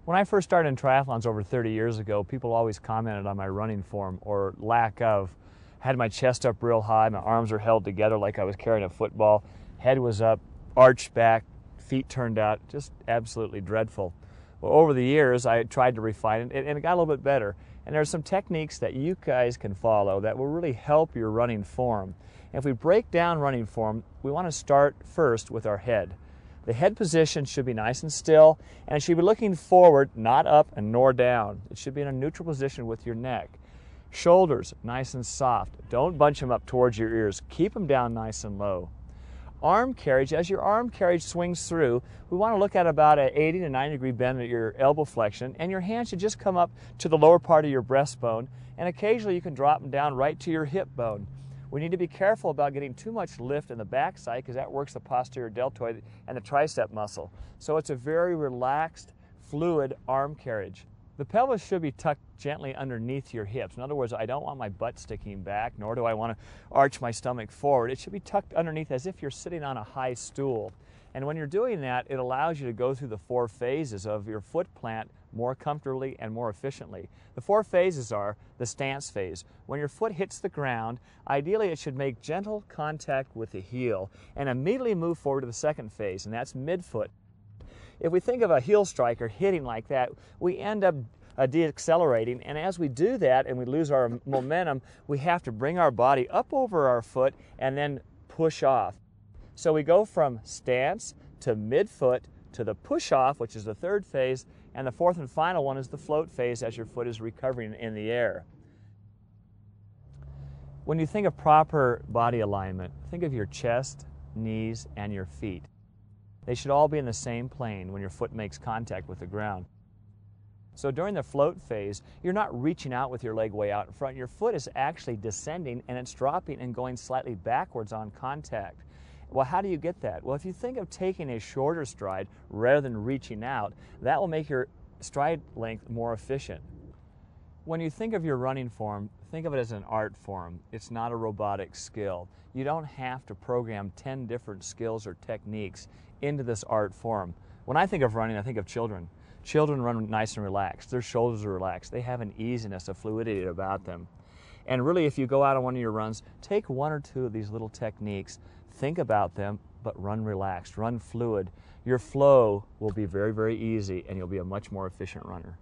When I first started in triathlons over 30 years ago, people always commented on my running form or lack of. Had my chest up real high, my arms were held together like I was carrying a football, head was up, arched back, feet turned out, just absolutely dreadful. Well, over the years, I tried to refine it, and it got a little bit better. And there's some techniques that you guys can follow that will really help your running form. And if we break down running form, we want to start first with our head. The head position should be nice and still, and it should be looking forward, not up and nor down. It should be in a neutral position with your neck. Shoulders, nice and soft. Don't bunch them up towards your ears. Keep them down nice and low. Arm carriage, as your arm carriage swings through, we want to look at about an 80 to 90 degree bend at your elbow flexion, and your hands should just come up to the lower part of your breastbone, and occasionally you can drop them down right to your hip bone. We need to be careful about getting too much lift in the backside because that works the posterior deltoid and the tricep muscle. So it's a very relaxed, fluid arm carriage. The pelvis should be tucked gently underneath your hips. In other words, I don't want my butt sticking back, nor do I want to arch my stomach forward. It should be tucked underneath as if you're sitting on a high stool. And when you're doing that, it allows you to go through the 4 phases of your foot plant more comfortably and more efficiently. The 4 phases are the stance phase. When your foot hits the ground, ideally it should make gentle contact with the heel and immediately move forward to the second phase, and that's midfoot. If we think of a heel striker hitting like that, we end up deaccelerating, and as we do that and we lose our momentum, we have to bring our body up over our foot and then push off. So we go from stance to midfoot to the push off, which is the 3rd phase, and the 4th and final one is the float phase as your foot is recovering in the air. When you think of proper body alignment, think of your chest, knees, and your feet. They should all be in the same plane when your foot makes contact with the ground. So during the float phase, you're not reaching out with your leg way out in front. Your foot is actually descending and it's dropping and going slightly backwards on contact. Well, how do you get that? Well, if you think of taking a shorter stride rather than reaching out, that will make your stride length more efficient. When you think of your running form, think of it as an art form. It's not a robotic skill. You don't have to program 10 different skills or techniques into this art form. When I think of running, I think of children. Children run nice and relaxed. Their shoulders are relaxed. They have an easiness, a fluidity about them. And really, if you go out on one of your runs, take 1 or 2 of these little techniques, think about them, but run relaxed, run fluid. Your flow will be very, very easy, and you'll be a much more efficient runner.